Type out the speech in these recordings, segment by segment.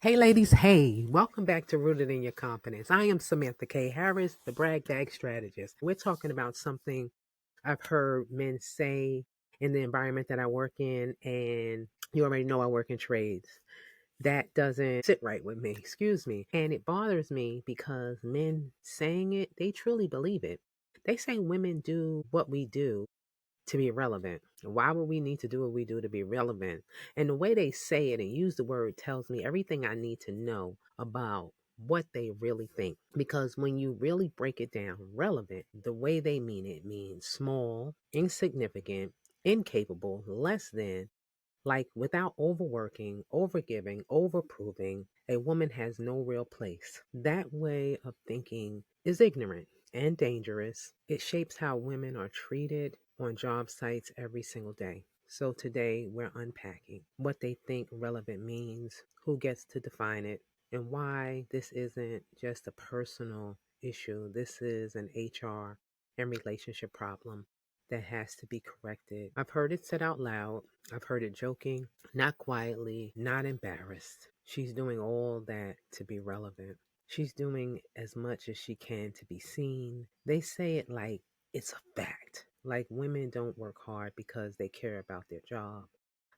Hey, ladies. Hey, welcome back to Rooted in Your Competence. I am Samantha K. Harris, the brag bag strategist. We're talking about something I've heard men say in the environment that I work in, and you already know I work in trades. That doesn't sit right with me, excuse me. And it bothers me because men saying it, they truly believe it. They say women do what we do to be relevant. Why would we need to do what we do to be relevant? And the way they say it and use the word tells me everything I need to know about what they really think. Because when you really break it down, relevant, the way they mean it means small, insignificant, incapable, less than, like without overworking, overgiving, overproving, a woman has no real place. That way of thinking is ignorant and dangerous. It shapes how women are treated on job sites every single day. So today we're unpacking what they think relevant means, who gets to define it, and why this isn't just a personal issue. This is an HR and relationship problem that has to be corrected. I've heard it said out loud. I've heard it joking, not quietly, not embarrassed. She's doing all that to be relevant. She's doing as much as she can to be seen. They say it like it's a fact. Like women don't work hard because they care about their job.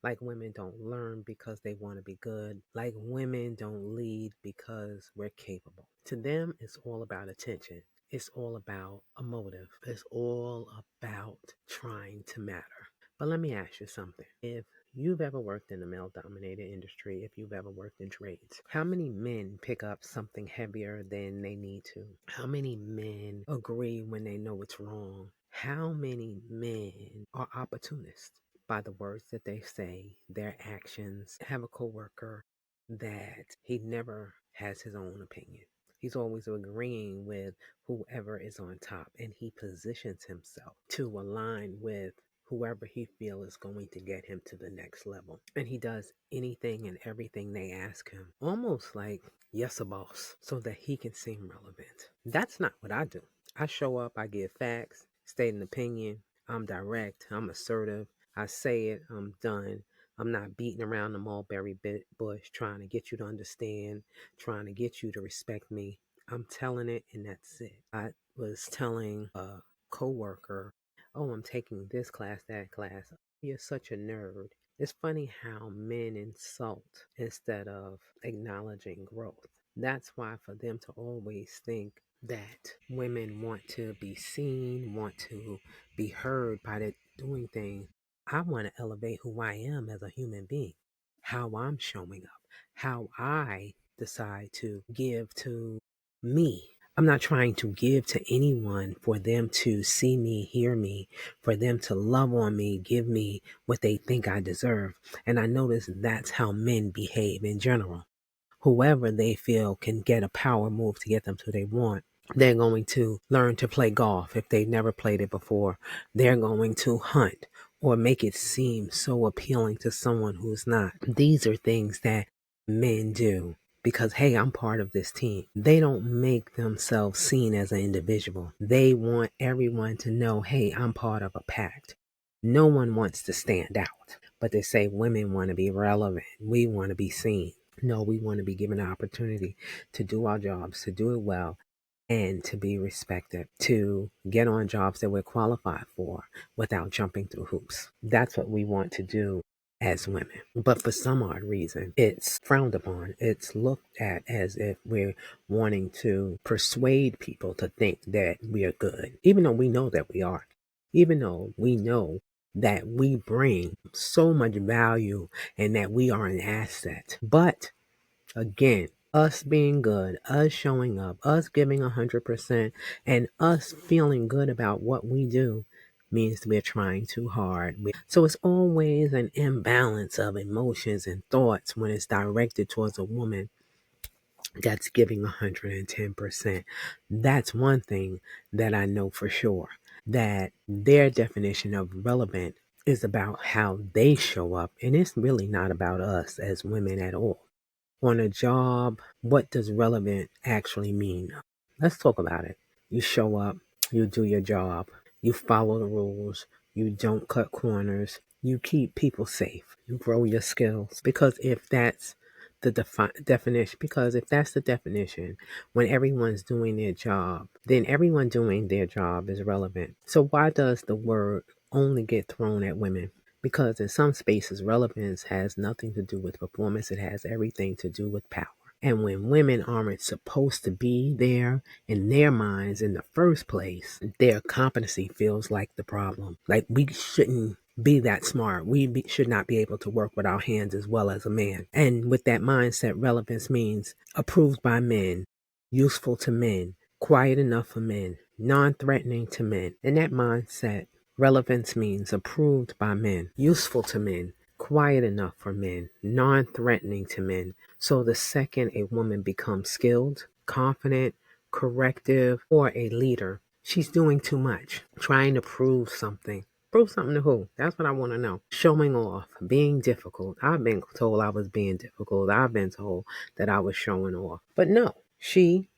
Like women don't learn because they want to be good. Like women don't lead because we're capable. To them, it's all about attention. It's all about a motive. It's all about trying to matter. But let me ask you something. If you've ever worked in a male dominated industry, if you've ever worked in trades, how many men pick up something heavier than they need to? How many men agree when they know it's wrong? How many men are opportunists by the words that they say, their actions? I have a coworker that he never has his own opinion. He's always agreeing with whoever is on top, and he positions himself to align with whoever he feels is going to get him to the next level. And he does anything and everything they ask him, almost like yes, a boss, so that he can seem relevant. That's not what I do. I show up, I give facts, state an opinion, I'm direct, I'm assertive, I say it, I'm done. I'm not beating around the mulberry bush trying to get you to understand, trying to get you to respect me. I'm telling it, and that's it. I was telling a coworker, "Oh, I'm taking this class, that class. You're such a nerd." It's funny how men insult instead of acknowledging growth. That's why for them to always think that women want to be seen, want to be heard by the doing things. I want to elevate who I am as a human being, how I'm showing up, how I decide to give to me. I'm not trying to give to anyone for them to see me, hear me, for them to love on me, give me what they think I deserve. And I notice that's how men behave in general. Whoever they feel can get a power move to get them to they want, they're going to learn to play golf if they've never played it before. They're going to hunt or make it seem so appealing to someone who's not. These are things that men do because, hey, I'm part of this team. They don't make themselves seen as an individual. They want everyone to know, hey, I'm part of a pact. No one wants to stand out, but they say women want to be relevant. We want to be seen. No, we want to be given an opportunity to do our jobs, to do it well, and to be respected, to get on jobs that we're qualified for without jumping through hoops. That's what we want to do as women. But for some odd reason, it's frowned upon. It's looked at as if we're wanting to persuade people to think that we are good, even though we know that we are, even though we know that we bring so much value and that we are an asset. But again, us being good, us showing up, us giving 100%, and us feeling good about what we do means we're trying too hard. So it's always an imbalance of emotions and thoughts when it's directed towards a woman that's giving 110%. That's one thing that I know for sure, that their definition of relevant is about how they show up, and it's really not about us as women at all. On a job, what does relevant actually mean? Let's talk about it. You show up, you do your job, you follow the rules, you don't cut corners, you keep people safe, you grow your skills. Because if that's the definition, because if that's the definition, when everyone's doing their job, then everyone doing their job is relevant. So why does the word only get thrown at women? Because in some spaces, relevance has nothing to do with performance, it has everything to do with power. And when women aren't supposed to be there in their minds in the first place, their competency feels like the problem. Like we shouldn't be that smart. Should not be able to work with our hands as well as a man. And with that mindset, relevance means approved by men, useful to men, quiet enough for men, non-threatening to men. In that mindset, relevance means approved by men, useful to men, quiet enough for men, non-threatening to men. So the second a woman becomes skilled, confident, corrective, or a leader, she's doing too much, trying to prove something. Prove something to who? That's what I want to know. Showing off, being difficult. I've been told I was being difficult. I've been told that I was showing off. But no,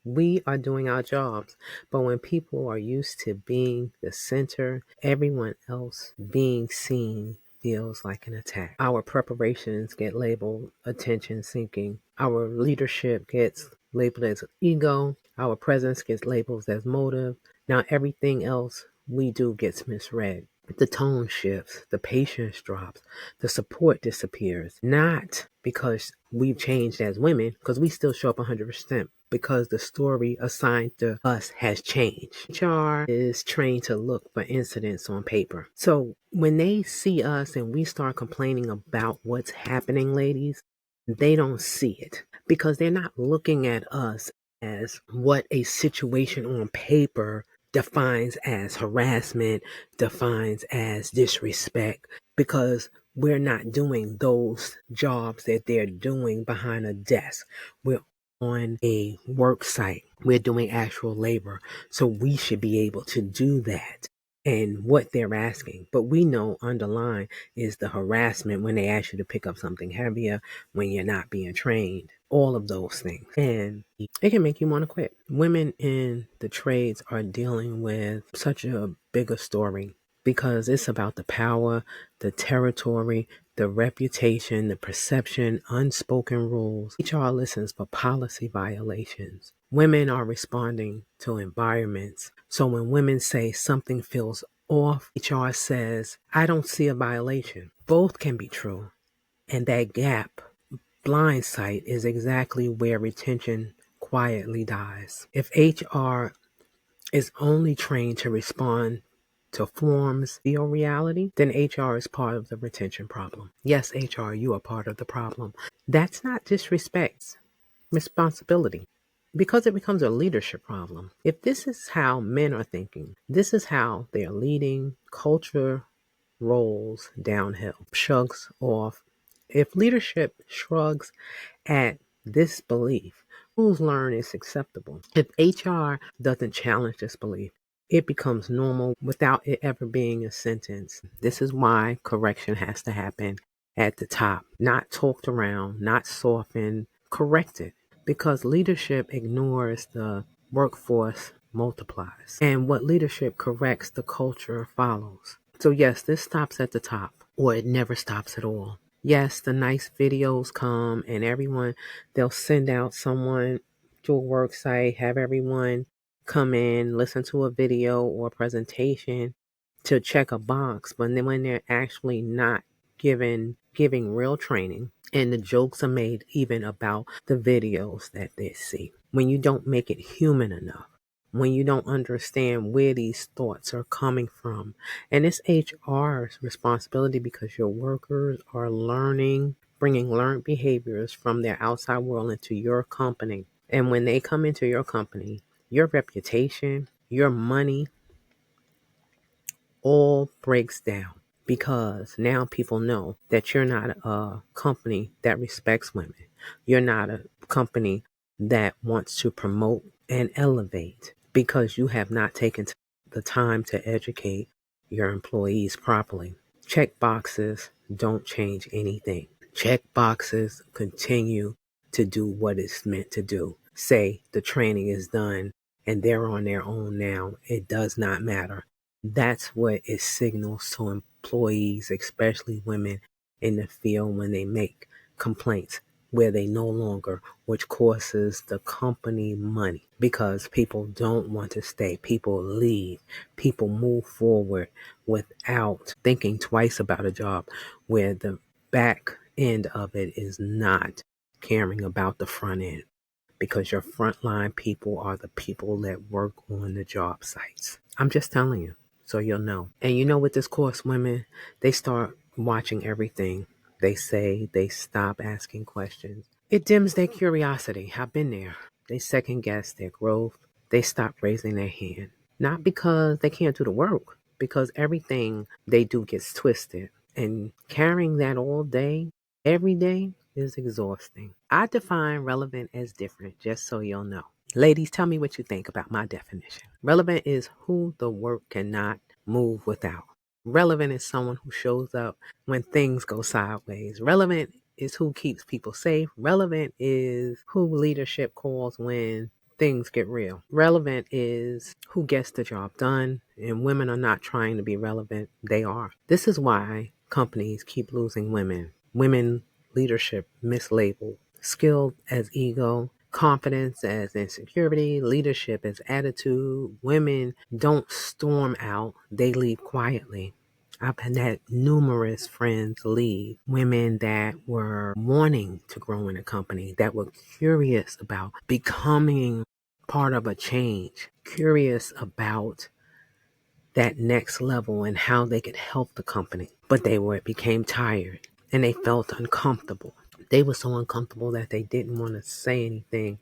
we are doing our jobs. But when people are used to being the center, everyone else being seen feels like an attack. Our preparations get labeled attention seeking. Our leadership gets labeled as ego. Our presence gets labeled as motive. Now everything else we do gets misread. The tone shifts, the patience drops, the support disappears. Not because we've changed as women, because we still show up 100%, because the story assigned to us has changed. HR is trained to look for incidents on paper. So when they see us and we start complaining about what's happening, ladies, they don't see it because they're not looking at us as what a situation on paper defines as harassment, defines as disrespect, because we're not doing those jobs that they're doing behind a desk. We're on a work site. We're doing actual labor. So we should be able to do that and what they're asking. But we know underlying is the harassment when they ask you to pick up something heavier, when you're not being trained, all of those things. And it can make you want to quit. Women in the trades are dealing with such a bigger story because it's about the power, the territory, the reputation, the perception, unspoken rules. HR listens for policy violations. Women are responding to environments. So when women say something feels off, HR says, I don't see a violation. Both can be true. And that gap, blind sight, is exactly where retention quietly dies. If HR is only trained to respond to forms, feel reality, then HR is part of the retention problem. Yes, HR, you are part of the problem. That's not disrespect, responsibility, because it becomes a leadership problem. If this is how men are thinking, this is how they're leading, culture rolls downhill, shrugs off. If leadership shrugs at this belief, rules learn is acceptable. If HR doesn't challenge this belief, it becomes normal without it ever being a sentence. This is why correction has to happen at the top, not talked around, not softened, corrected. Because leadership ignores the workforce multiplies. And what leadership corrects, the culture follows. So yes, this stops at the top, or it never stops at all. Yes, the nice videos come and they'll send out someone to a work site, have everyone come in, listen to a video or presentation to check a box. But then when they're actually not giving real training, and the jokes are made even about the videos that they see. When you don't make it human enough, when you don't understand where these thoughts are coming from. And it's HR's responsibility because your workers are bringing learned behaviors from their outside world into your company. And when they come into your company, your reputation, your money, all breaks down because now people know that you're not a company that respects women. You're not a company that wants to promote and elevate because you have not taken the time to educate your employees properly. Check boxes don't change anything. Check boxes continue to do what it's meant to do. Say the training is done and they're on their own now. It does not matter. That's what it signals to employees, especially women in the field, when they make complaints. where they no longer, which costs the company money because people don't want to stay. People leave. People move forward without thinking twice about a job where the back end of it is not caring about the front end because your frontline people are the people that work on the job sites. I'm just telling you so you'll know. And you know what this course women, they start watching everything they say, they stop asking questions. It dims their curiosity. I've been there. They second guess their growth. They stop raising their hand. Not because they can't do the work, because everything they do gets twisted. And carrying that all day, every day, is exhausting. I define relevant as different, just so you'll know. Ladies, tell me what you think about my definition. Relevant is who the work cannot move without. Relevant is someone who shows up when things go sideways. Relevant is who keeps people safe. Relevant is who leadership calls when things get real. Relevant is who gets the job done, and women are not trying to be relevant. They are. This is why companies keep losing women. Women leadership mislabeled. Skill as ego, confidence as insecurity, leadership as attitude. Women don't storm out, they leave quietly. I've had numerous friends leave, women that were wanting to grow in a company, that were curious about becoming part of a change, curious about that next level and how they could help the company. But became tired and they felt uncomfortable. They were so uncomfortable that they didn't want to say anything.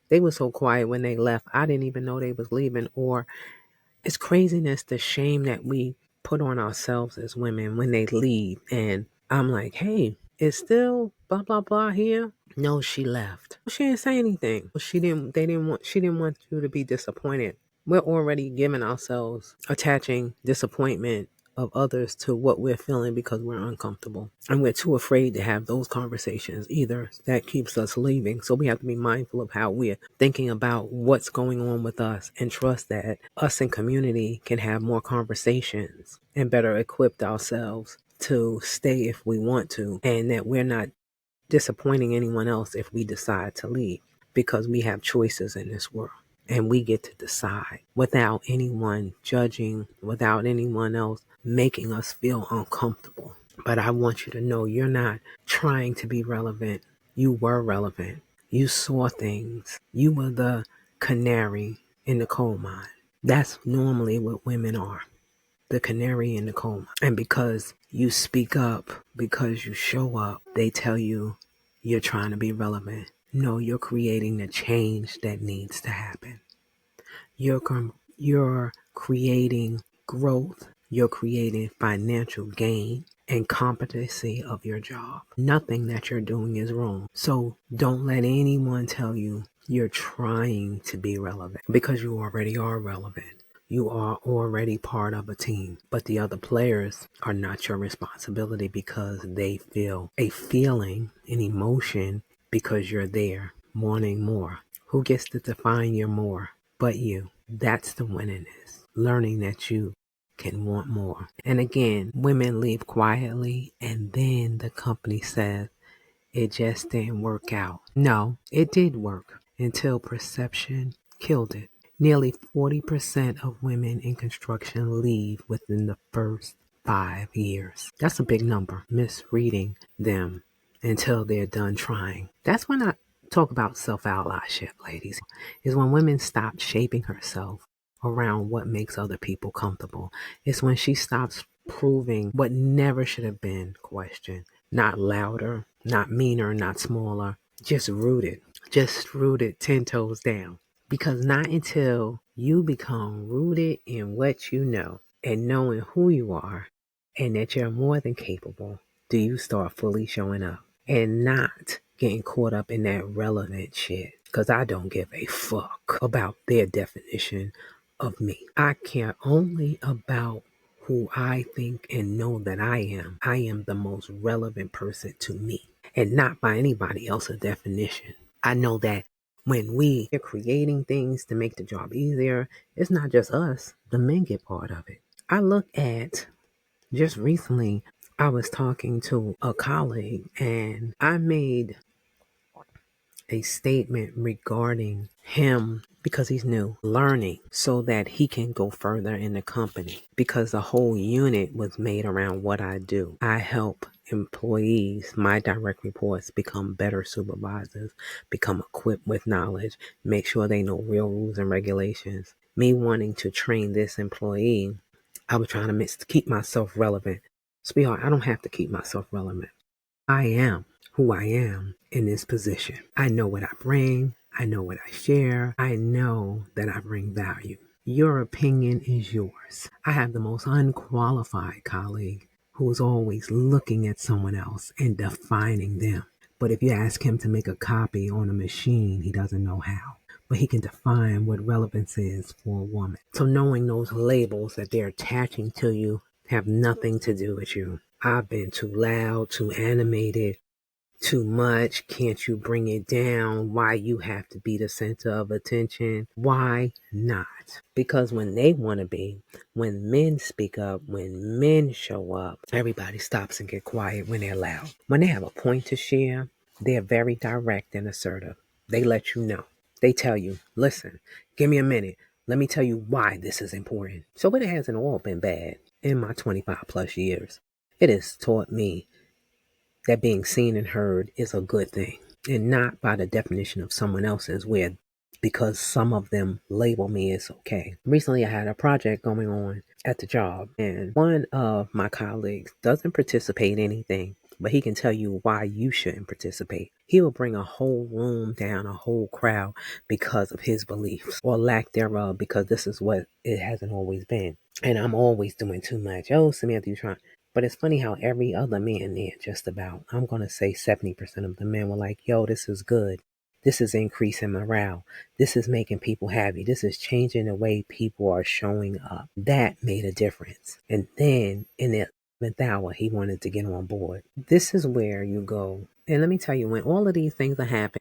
They were so quiet when they left. I didn't even know they was leaving. Or it's craziness, the shame that we put on ourselves as women when they leave. And I'm like, hey, it's still blah blah blah here. No, she left. She didn't say anything. She didn't want you to be disappointed. We're already giving ourselves attaching disappointment of others to what we're feeling because we're uncomfortable. And we're too afraid to have those conversations either. That keeps us leaving. So we have to be mindful of how we're thinking about what's going on with us and trust that us in community can have more conversations and better equip ourselves to stay if we want to, and that we're not disappointing anyone else if we decide to leave because we have choices in this world and we get to decide without anyone judging, without anyone else making us feel uncomfortable. But I want you to know you're not trying to be relevant. You were relevant. You saw things. You were the canary in the coal mine. That's normally what women are, the canary in the coal mine. And because you speak up, because you show up, they tell you you're trying to be relevant. No, you're creating the change that needs to happen. You're creating growth. You're creating financial gain and competency of your job. Nothing that you're doing is wrong. So don't let anyone tell you you're trying to be relevant because you already are relevant. You are already part of a team, but the other players are not your responsibility because they feel a feeling, an emotion because you're there wanting more. Who gets to define your more but you? That's the winningness. Learning that you can want more. And again, women leave quietly and then the company says it just didn't work out. No, it did work until perception killed it. Nearly 40% of women in construction leave within the first 5 years. That's a big number. Misreading them until they're done trying. That's when I talk about self-allyship, ladies, is when women stop shaping herself around what makes other people comfortable. It's when she stops proving what never should have been questioned. Not louder, not meaner, not smaller, just rooted. Just rooted 10 toes down. Because not until you become rooted in what you know and knowing who you are and that you're more than capable do you start fully showing up and not getting caught up in that relevant shit. Because I don't give a fuck about their definition of me. I care only about who I think and know that I am. I am the most relevant person to me and not by anybody else's definition. I know that when we are creating things to make the job easier, it's not just us, the men get part of it. I look at just recently, I was talking to a colleague and I made a statement regarding him because he's new, learning so that he can go further in the company because the whole unit was made around what I do. I help employees, my direct reports, become better supervisors, become equipped with knowledge, make sure they know real rules and regulations. Me wanting to train this employee, I was trying to keep myself relevant. Sweetheart, I don't have to keep myself relevant. I am who I am in this position. I know what I bring. I know what I share. I know that I bring value. Your opinion is yours. I have the most unqualified colleague who is always looking at someone else and defining them. But if you ask him to make a copy on a machine, he doesn't know how. But he can define what relevance is for a woman. So knowing those labels that they're attaching to you have nothing to do with you. I've been too loud, too animated, too much. Can't you bring it down? Why you have to be the center of attention? Why not? Because when they want to be, when men speak up, when men show up, everybody stops and get quiet when they're loud. When they have a point to share, they're very direct and assertive. They let you know. They tell you, listen, give me a minute. Let me tell you why this is important. So it hasn't all been bad in my 25 plus years. It has taught me that being seen and heard is a good thing and not by the definition of someone else's where because some of them label me as okay. Recently I had a project going on at the job and one of my colleagues doesn't participate in anything, but he can tell you why you shouldn't participate. He will bring a whole room down, a whole crowd because of his beliefs or lack thereof because this is what it hasn't always been. And I'm always doing too much. Oh, Samantha, you're trying. But it's funny how every other man there, just about, I'm going to say 70% of the men were like, yo, this is good. This is increasing morale. This is making people happy. This is changing the way people are showing up. That made a difference. And then in the 11th hour, he wanted to get on board. This is where you go. And let me tell you, when all of these things are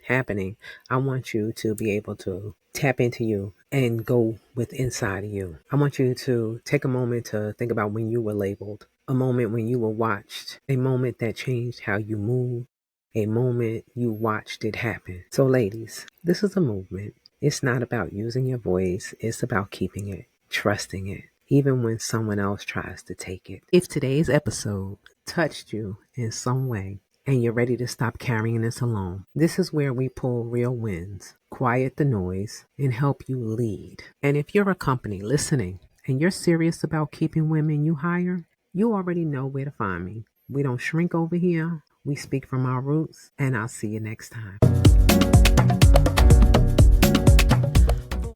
happening, I want you to be able to tap into you and go with inside of you. I want you to take a moment to think about when you were labeled, a moment when you were watched, a moment that changed how you move, a moment you watched it happen. So ladies, this is a movement. It's not about using your voice. It's about keeping it, trusting it, even when someone else tries to take it. If today's episode touched you in some way, and you're ready to stop carrying this alone, this is where we pull real wins, quiet the noise, and help you lead. And if you're a company listening and you're serious about keeping women you hire, you already know where to find me. We don't shrink over here. We speak from our roots, and I'll see you next time.